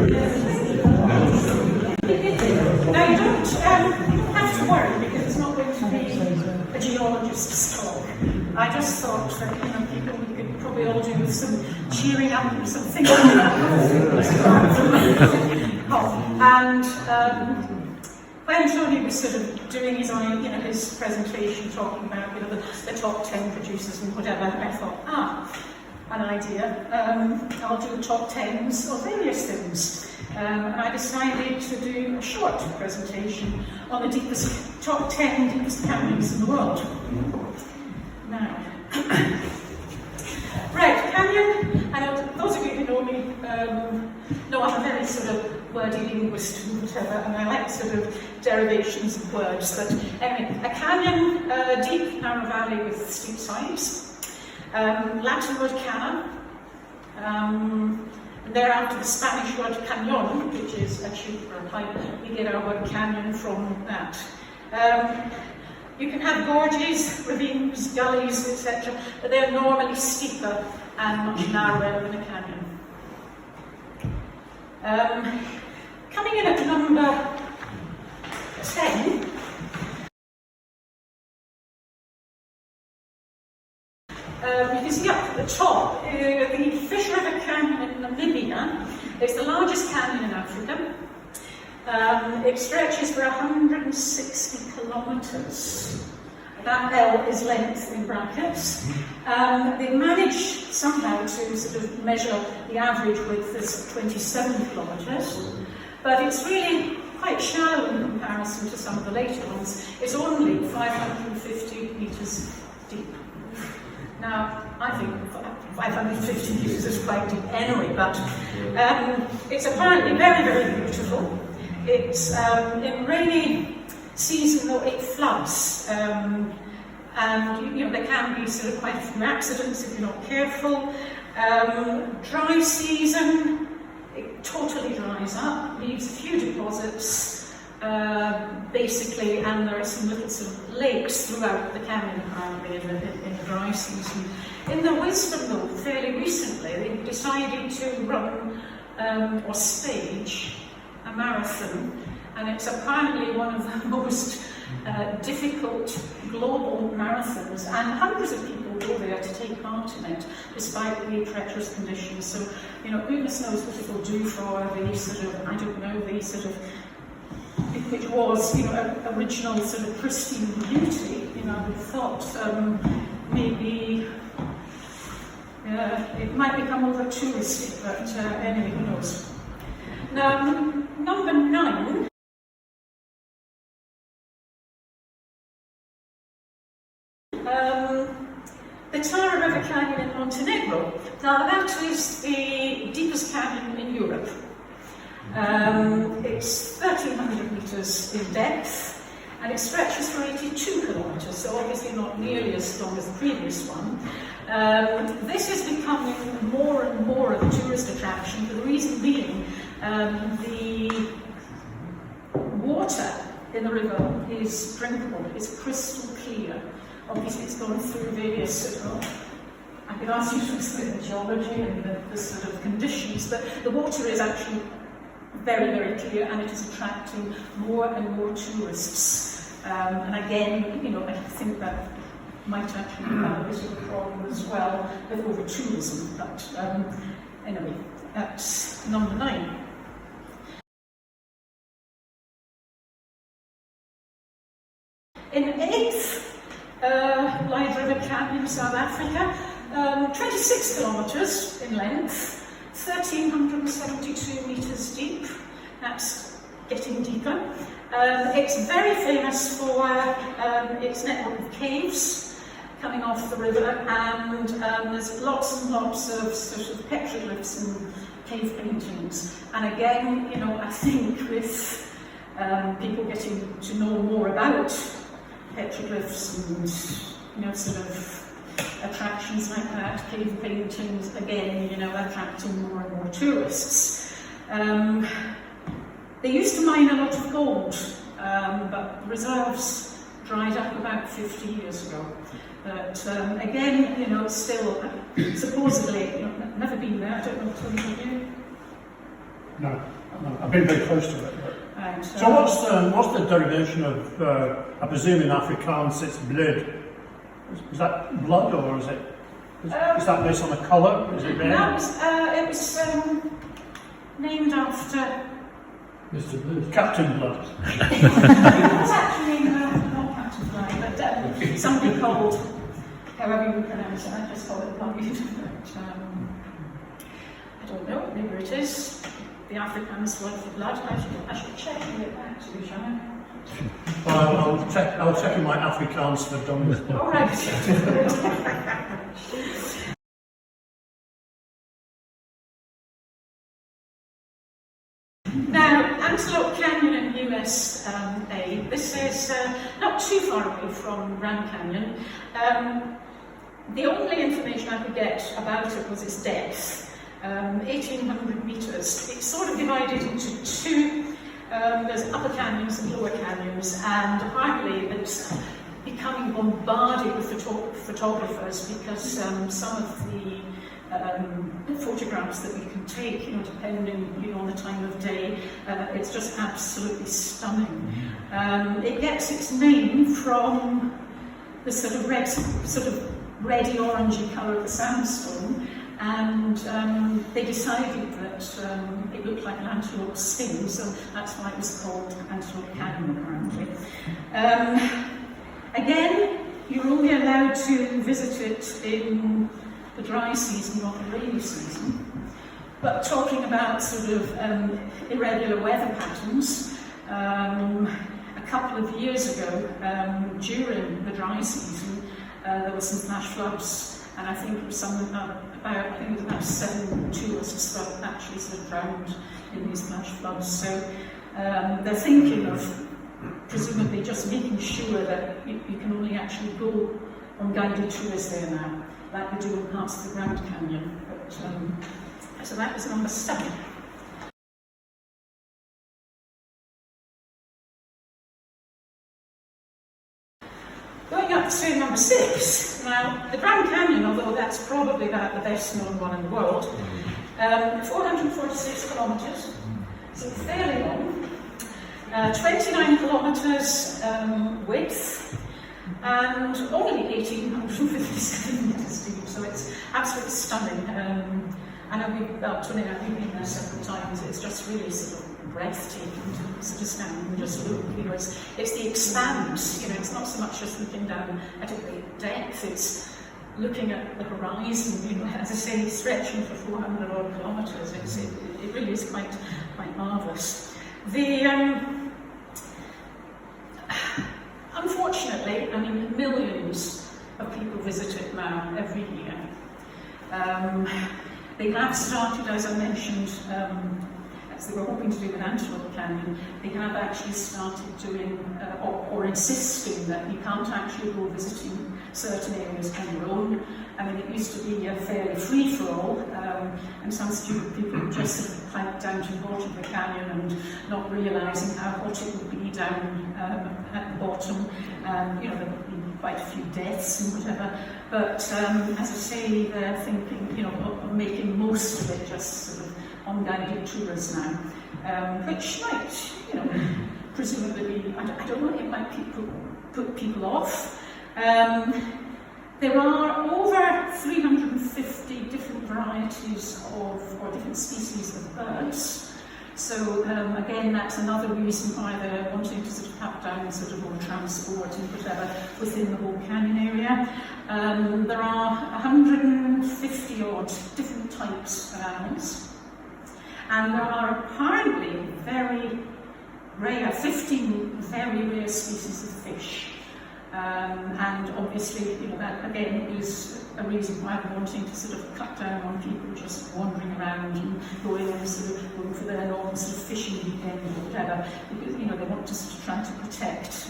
Now you don't have to worry because it's not going to be a geologist's talk. I just thought that people we could probably all do with some cheering up and some thinking up. And when Tony was sort of doing his presentation, talking about the top 10 producers and whatever, I thought, an idea. I'll do the top 10s of various things. And I decided to do a short presentation on the top 10 deepest canyons in the world. Now, right, canyon. I know those of you who know me know I'm a very sort of wordy linguist and whatever, and I like sort of derivations of words. But anyway, a canyon, deep, narrow valley with steep sides. Latin word cana, and thereafter the Spanish word cañón, which is actually for a pipe. We get our word canyon from that. You can have gorges, ravines, gullies, etc., but they're normally steeper and much narrower than a canyon. Coming in at number 10, you can see up at the top, the Fish River Canyon in Namibia is the largest canyon in Africa. It stretches for 160 kilometres. That L is length in brackets. They managed somehow to sort of measure the average width as 27 kilometres, but it's really quite shallow in comparison to some of the later ones. It's only 550 metres deep. Now, I think 550 metres is quite deep anyway, but it's apparently very, very beautiful. It's in rainy season, though, it floods, and there can be sort of quite a few accidents if you're not careful. Dry season, it totally dries up, leaves a few deposits. Basically, and there are some little sort of lakes throughout the canyon apparently in the dry season. In the wisdom, though, fairly recently, they decided to run or stage a marathon, and it's apparently one of the most difficult global marathons, and hundreds of people go there to take part in it, despite the treacherous conditions. So, goodness knows what it will do for the sort of, I don't know, the sort of, which was, original sort of pristine beauty. I would have thought maybe it might become over touristic, but anyway, who knows. Now, number 9. The Tara River Canyon in Montenegro. Now, that is the deepest canyon in Europe. It's 1,300 metres in depth, and it stretches for 82 kilometres, so obviously not nearly as long as the previous one. This is becoming more and more of a tourist attraction, for the reason being the water in the river is drinkable, it's crystal clear. Obviously it's gone through various I could ask you to explain the geology and the sort of conditions, but the water is actually very, very clear, and it is attracting more and more tourists. And again, I think that might actually have a bit of a problem as well with over-tourism. But anyway, that's number 9. In 8th, Lyde River Canyon, South Africa, 26 kilometres in length. 1,372 metres deep. That's getting deeper. It's very famous for its network of caves coming off the river, and there's lots and lots of sort of petroglyphs and cave paintings. And again, I think with people getting to know more about petroglyphs and sort of attractions like that, cave paintings, again, attracting more and more tourists. They used to mine a lot of gold, but reserves dried up about 50 years ago. But again, still, supposedly, never been there, I don't know, Tony, have you? No, I've been very close to it. Right, So what's the derivation of, I presume in Afrikaans it's blood. Is that blood or is it, is that based on the colour? Is it red? No, it was named after... Mr. Blood. Captain Blood. It was actually not Captain Blood, but somebody called, however you pronounce it, I just call it Blood. But, I don't know, maybe it is. The Afrikaans word for blood. I should check it actually, shall I? Well, I'll check in my Afrikaans for dummies. All right. Now, Antelope Canyon in USA, this is not too far away from Grand Canyon. The only information I could get about it was its depth, 1,800 metres. It's sort of divided into two. There's upper canyons and lower canyons, and apparently it's becoming bombarded with photographers because some of the photographs that we can take, depending on the time of day, it's just absolutely stunning. It gets its name from the sort of reddy orangey colour of the sandstone, and they decided that it looked like an antelope skin, so that's why it was called Antelope Canyon apparently. Again, you're only allowed to visit it in the dry season, not the rainy season. But talking about sort of irregular weather patterns, a couple of years ago, during the dry season, there were some flash floods, and I think it was about 7 tourists that actually sort of drowned in these flash floods. So they're thinking of presumably just making sure that you can only actually go on guided tours there now, like we do in parts of the Grand Canyon. But, so that was number 7. Going up to number 6. Now, the Grand Canyon, although that's probably about the best known one in the world, 446 kilometres, so fairly long, 29 kilometres width, and only 1,857 metres deep, so it's absolutely stunning. I know we've been there several times. It's just really sort of breathtaking to sort of stand and just look. It's the expanse. It's not so much just looking down at a great depth. It's looking at the horizon. As I say, stretching for 400 odd kilometres. It really is quite marvellous. Unfortunately, millions of people visit it now every year. They have started, as I mentioned, as they were hoping to do with Antelope Canyon, they have actually started doing, or insisting that you can't actually go visiting certain areas on your own. It used to be a fairly free-for-all, and some stupid people just sort of clanked down to the bottom of the canyon and not realising how hot it would be down at the bottom. There would be quite a few deaths and whatever. But as I say, they're thinking, of making most of it just sort of on guided tours now, which might, presumably be, I don't know, it might put people off. There are over 350 different varieties or different species of birds. So again, that's another reason why they're wanting to sort of cut down sort of more transport and whatever within the whole canyon area. There are 150 odd different types of animals. And there are apparently very rare, 15 very rare species of fish. And obviously, that again is a reason why I'm wanting to sort of cut down on people just wandering around and going for their normal sort of fishing weekend or whatever, because they want to sort of try to protect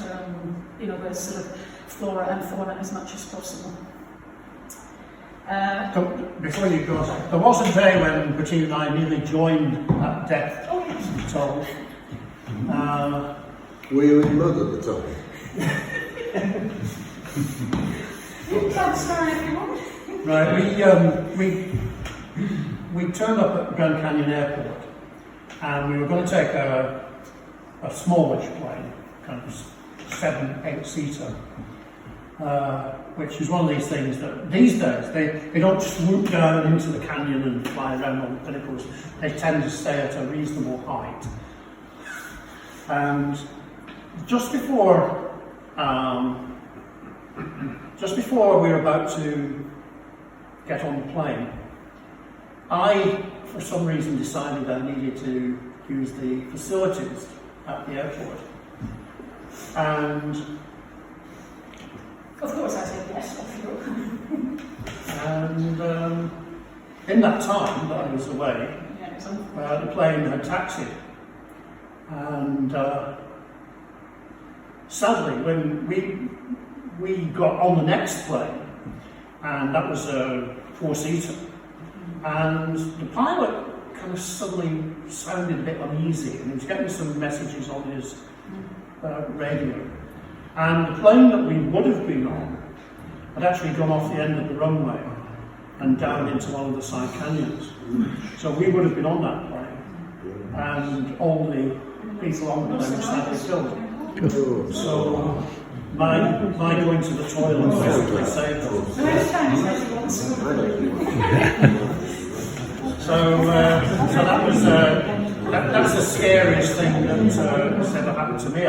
their sort of flora and fauna as much as possible. Before you go, there was a day when Bettine and I nearly joined at depth. Oh yes. So, were you in mud at the time? You can start if you want. Right, we turned up at Grand Canyon Airport, and we were going to take a smallish plane, kind of 7-8 seater, which is one of these things that these days they don't just swoop down into the canyon and fly around on the pinnacles. They tend to stay at a reasonable height. And just before we were about to get on the plane, I, for some reason, decided I needed to use the facilities at the airport. And Of course I said yes, off you go. And in that time that I was away, the plane had taxied. And sadly, when we got on the next plane, and that was a 4-seater, and the pilot kind of suddenly sounded a bit uneasy, and he was getting some messages on his radio. And the plane that we would have been on had actually gone off the end of the runway and down into one of the side canyons. So we would have been on that plane, and all the people on the plane were sadly killed. So my going to the toilet basically saved us. So that's the scariest thing that's ever happened to me.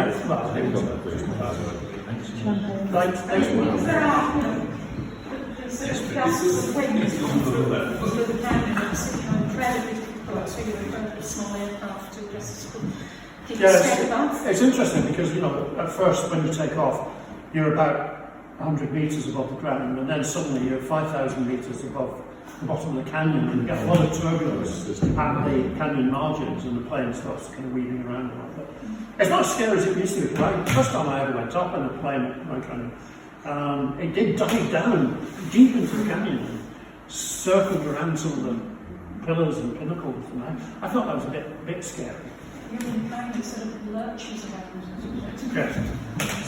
Yes, it's interesting because, you know, at first when you take off, you're about 100 metres above the ground, and then suddenly you're 5,000 metres above the bottom of the canyon, and you get a lot of turbulence at the canyon margins, and the plane starts kind of weaving around a lot. But it's not as scary as it used to be. The first time I ever went up in a plane, it did dive down deep into the canyon and circled around some of the pillars and pinnacles, and I thought that was a bit scary. You're kind of sort of lurches around. Yes.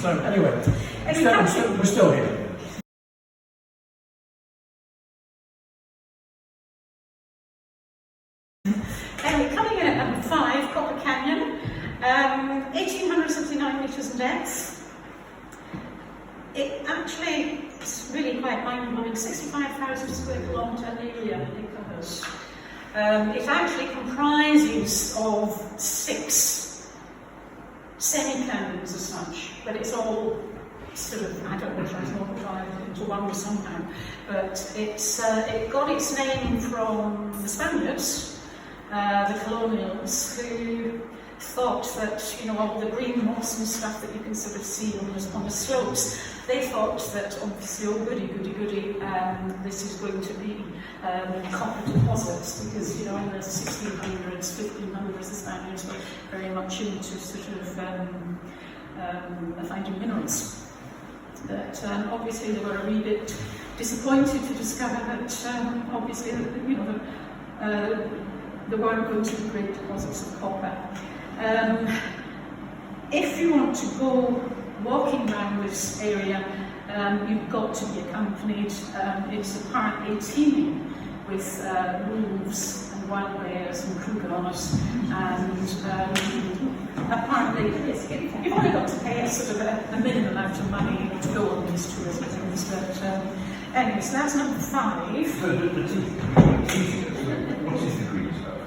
So anyway, we're still here. Anyway, coming in at number 5, Copper Canyon, 1,879 metres in depth. It actually is really quite mind-blowing, 65,000 square kilometre area it covers. It actually comprises of 6 semi-canyons as such, but it's all sort of, I don't know, trying to multiply into one somehow. But it got its name from the Spaniards, the colonials, who thought that, you know, all the green moss and stuff that you can sort of see on the slopes, they thought that obviously, oh goody, this is going to be copper deposits, because, you know, in the 1600s, 1500s, the Spaniards were very much into sort of finding minerals. But obviously they were a wee bit disappointed to discover that obviously, you know, there weren't going to be great deposits of copper. If you want to go walking around this area, you've got to be accompanied. It's apparently teeming with wolves and wild bears and cougar-runners, and apparently you've only got to pay a sort of a minimum amount of money to go on these tourism things. But anyway, so that's number 5. What is the green stuff?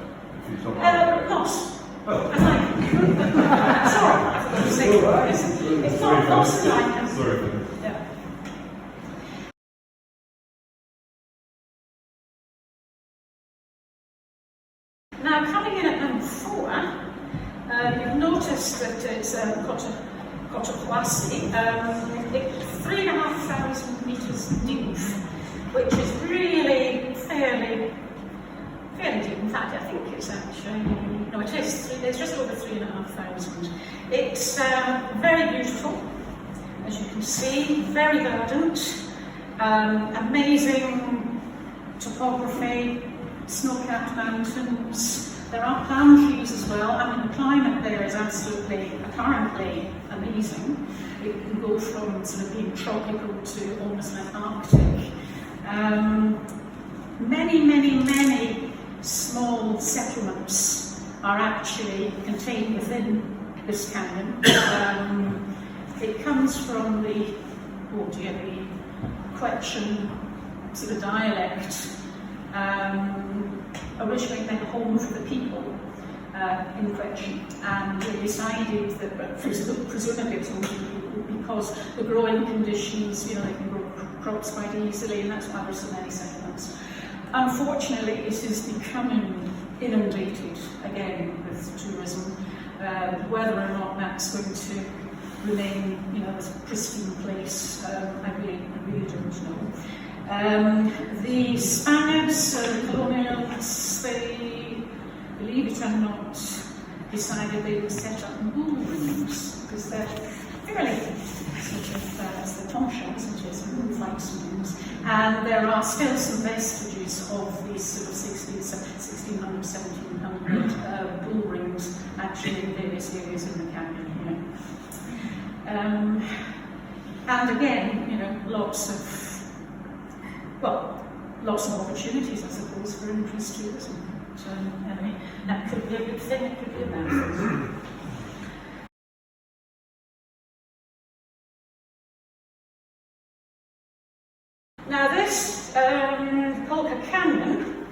Moss. Oh. Sorry, it's not moss like Sorry. Yeah. Now, coming in at number 4, you've noticed that it's Cotahuasi. It's 3,500 metres deep, which is really fairly deep. In fact, I think it's actually, no, it is. It's just over 3,500. It's very beautiful, as you can see, very verdant, amazing topography, snow-capped mountains. There are palm trees as well. I mean, the climate there is absolutely, apparently, amazing. It can go from sort of being tropical to almost like Arctic. Many small settlements are actually contained within this canyon. It comes from the Quechan sort of dialect, originally meant home for the people in Quechan, and they decided that presumably it was home for the people because the growing conditions, they can grow crops quite easily, and that's why there's so many settlements. Unfortunately, it is becoming inundated again with tourism. Whether or not that's going to remain, as a pristine place, I really don't know. The Spaniards, the colonials, they, believe it or not, decided they would set up bull rings because they're fairly sort of as the tom show, isn't it? Some bullfights and things. And there are still some vestiges of these sort of 1600, 1700 bull rings actually in various areas in the canyon here. And again, lots of opportunities, I suppose, for increased tourism. So, anyway, that could be a good thing, it could be a bad thing. Now this Polka Canyon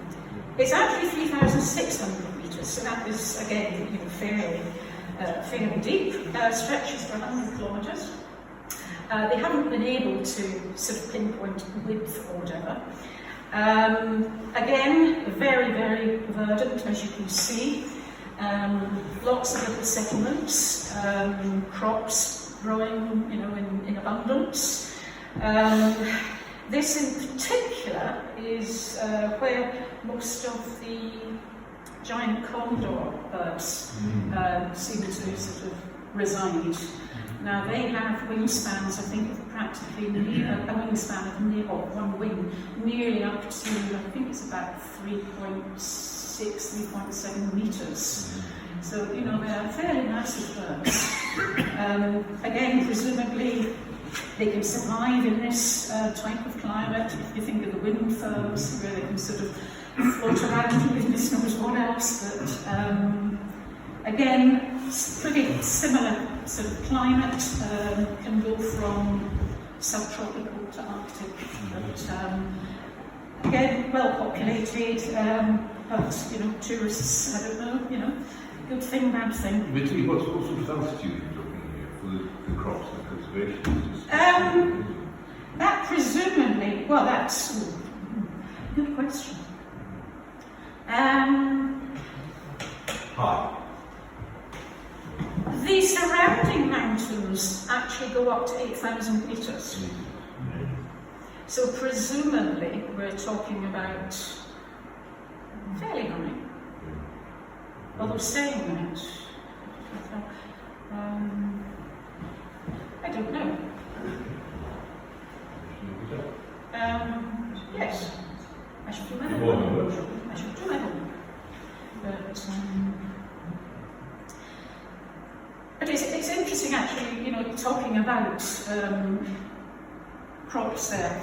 is actually 3,600 metres, so that is, again, fairly deep, stretches for 100 kilometres. They haven't been able to sort of pinpoint width or whatever. Again, very, very verdant, as you can see. Lots of little settlements, crops growing, in abundance. This in particular is where most of the giant condor birds seem to sort of reside. Now they have wingspans, I think, of practically a wingspan of one wing, nearly up to, I think it's about 3.6, 3.7 metres. So, they are fairly massive birds. Again, presumably, they can survive in this type of climate. If you think of the wind firms, where they can sort of float around with goodness knows what else, but again, pretty similar sort of climate, can go from subtropical to Arctic, but again, well populated, but tourists, I don't know, good thing, bad thing. Bettine, what sort of altitude are you talking here for the crops and cultivation? That presumably, well, that's good question. High. The surrounding mountains actually go up to 8,000 metres. So presumably we're talking about fairly high. Although saying that, I don't know. Yes, I should do my homework. I should do my homework. But it's interesting actually, talking about crops there,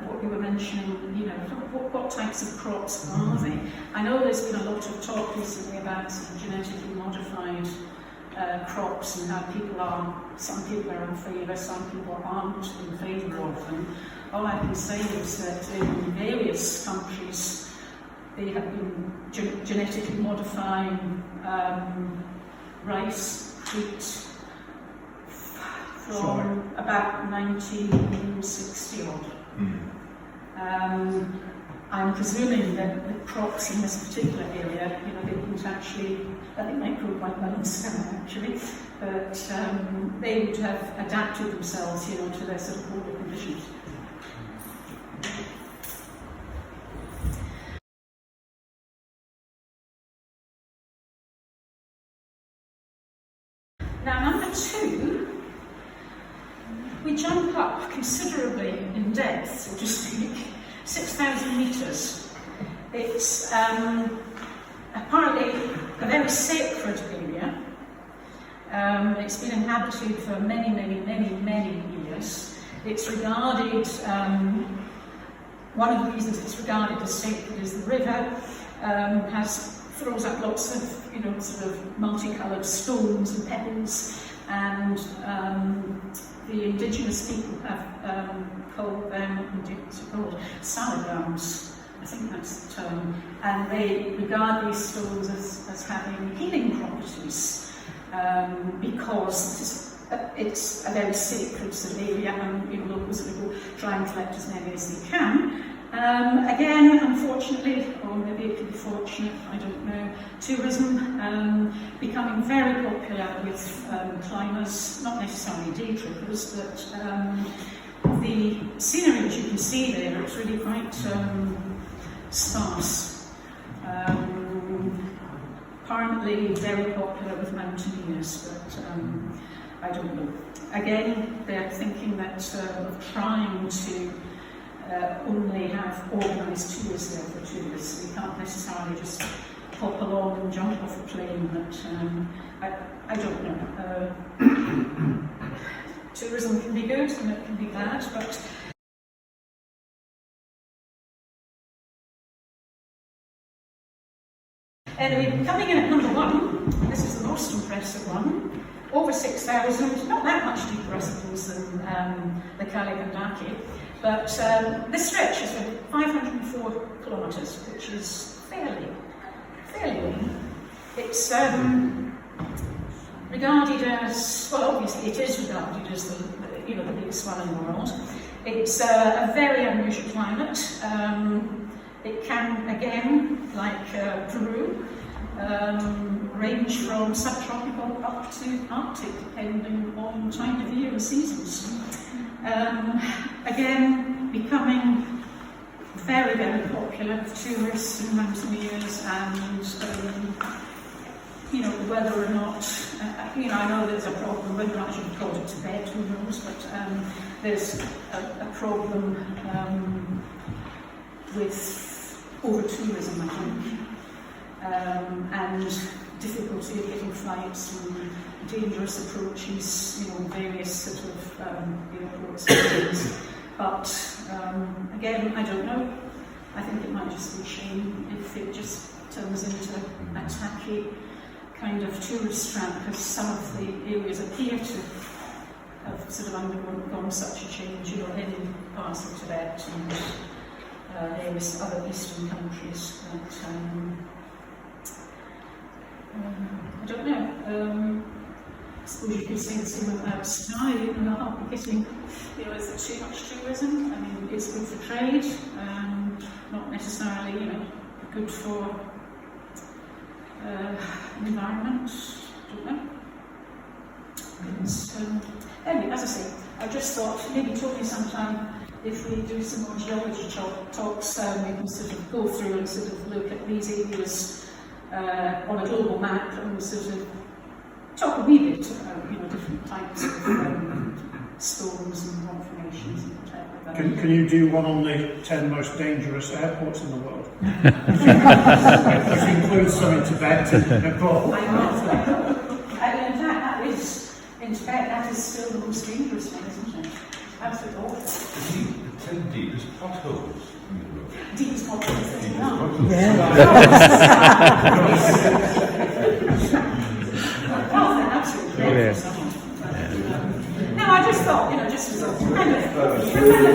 what you were mentioning, what types of crops are they? I know there's been a lot of talk recently about genetically modified crops and how some people are in favour, some people aren't in favour of them. All I can say is that in various countries they have been genetically modifying rice, wheat, from about 1960 odd. I'm presuming that the crops in this particular area, they wouldn't actually, I think they grow quite well in summer actually, but they would have adapted themselves, to their sort of colder conditions. Now, number 2, we jump up considerably in depth, so to speak, 6,000 metres. It's apparently a very sacred area. It's been inhabited for many, many, many, many years. It's regarded, one of the reasons it's regarded as sacred is the river has throws up lots of, sort of multicoloured stones and pebbles, and the indigenous people have called them, salad grounds, I think that's the term, and they regard these stones as having healing properties because it's a very sacred sort of area, and locals will try and collect as many as they can. Again, unfortunately, or maybe it could be fortunate, I don't know, tourism becoming very popular with climbers, not necessarily day trippers, but the scenery that you can see there looks really quite sparse. Apparently very popular with mountaineers, but I don't know. Again, they're thinking that of trying to only have organised tours there for tourists. You can't necessarily just hop along and jump off a plane, but I don't know. Tourism can be good and it can be bad, but anyway, coming in at number 1, this is the most impressive one. Over 6,000, not that much deeper, I suppose, than the Kaligandaki, but this stretch is 504 kilometres, which is fairly long. It's regarded as, well, obviously it is regarded as the biggest one in the world. It's a very unusual climate. It can, again, like Peru, range from subtropical up to Arctic, depending on time of year and seasons. Again, becoming very, very popular with tourists and mountaineers, and whether or not, I know there's a problem, whether or not you can call it Tibet, who knows, but there's a problem with over-tourism, I think. And difficulty of getting flights and dangerous approaches, various sort of ports and things. But again, I don't know. I think it might just be a shame if it just turns into a tacky kind of tourist trap, because some of the areas appear to have sort of undergone such a change, in parts of Tibet and various other eastern countries. But, I don't know. I suppose you could say the same about Skye, not getting, is there too much tourism? I mean, it's good for trade, not necessarily, good for environment. I don't know. It's, anyway, as I say, I just thought maybe Tony sometime, if we do some more geology talks, we can sort of go through and sort of look at these areas on a global map and sort of talk a wee bit about different types of stones and rock formations and whatever. Can you do one on the 10 most dangerous airports in the world? Which includes some in Tibet and Nepal. I know. And in fact, that is, in Tibet, that is still the most dangerous one, isn't it? Absolutely awful. The 10 deepest potholes in the world. Deepest potholes as well. Yeah. No, I just thought, just as a kind of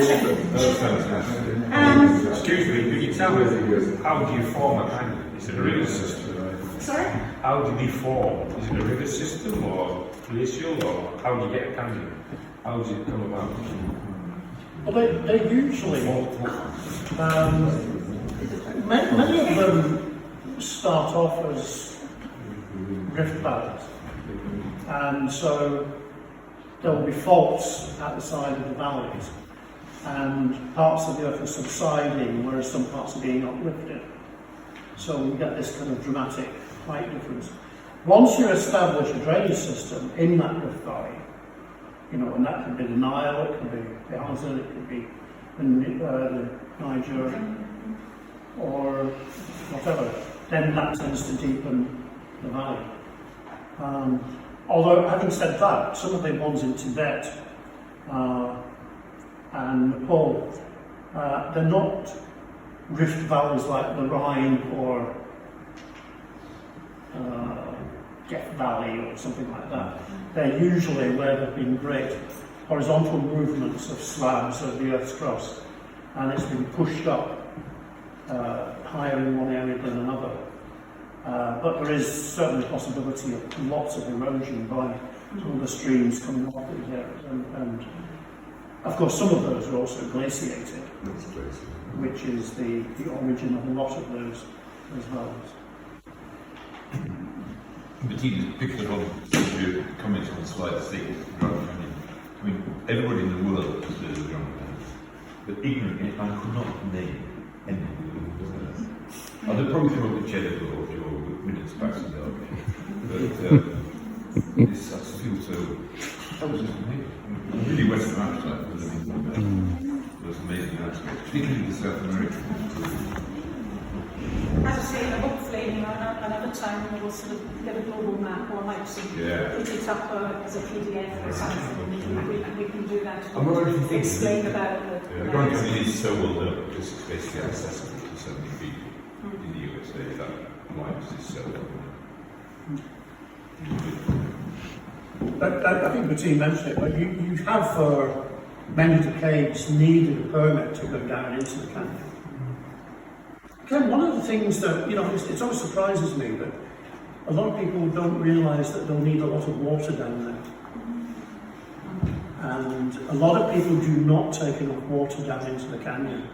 change. Excuse me, could you tell me how do you form a canyon? Is it a river system? Sorry? How do they form? Is it a river system or glacial, or how do you get a canyon? How does it come about? Well, they usually, many of them start off as rift valleys, and so there will be faults at the side of the valleys, and parts of the earth are subsiding, whereas some parts are being uplifted. So we get this kind of dramatic height difference. Once you establish a drainage system in that rift valley, and that could be the Nile, it could be the Amazon, it could be the Niger, or whatever, then that tends to deepen the valley. Although, having said that, some of the ones in Tibet and Nepal, they're not rift valleys like the Rhine or Death Valley or something like that. They're usually where there have been great horizontal movements of slabs of the Earth's crust, and it's been pushed up higher in one area than another. But there is certainly a possibility of lots of erosion by some of the streams coming off these areas, and of course some of those are also glaciated, which is the origin of a lot of those valleys. Bettine, picking up on your comments on slide 6, Grand Canyon. I mean, everybody in the world has heard of Grand Canyon, but ignorantly, I could not name any of them. I'd probably come up with Cheddar Gorge or Minutes Past the Derby, but I feel so. That was just amazing. Really, Western Africa was amazing aspect, particularly the South American. As I say, hopefully, another time we will sort of get a global map, or I might sort of put it up as a PDF or something. We can do that. I'm wondering if you think explain about the Grand Canyon is so well known because it's basically accessible to so many people in the USA that why is this so well known? I think Bettine mentioned it, but you have for many decades needed a permit to go down into the canyon. Again, one of the things that, it always surprises me that a lot of people don't realise that they'll need a lot of water down there. And a lot of people do not take enough water down into the canyon.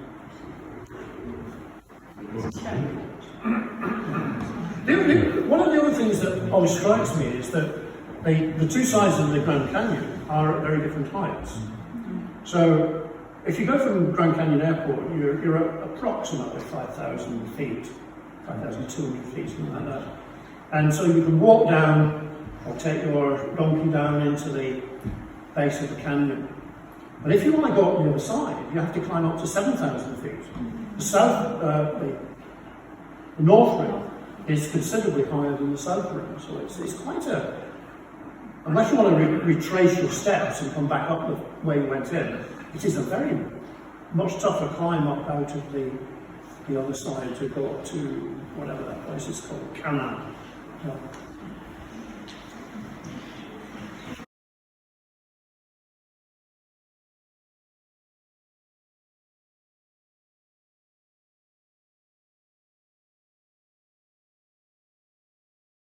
One of the other things that always strikes me is that the two sides of the Grand Canyon are at very different heights. So, if you go from Grand Canyon Airport, you're at approximately 5,000 feet, 5,200 feet, something like that. And so you can walk down or take your donkey down into the base of the canyon. But if you want to go up the other side, you have to climb up to 7,000 feet. The north rim is considerably higher than the south rim, so it's quite a... Unless you want to retrace your steps and come back up the way you went in, it is a very much tougher climb up out of the other side to go up to whatever that place is called, Canaan.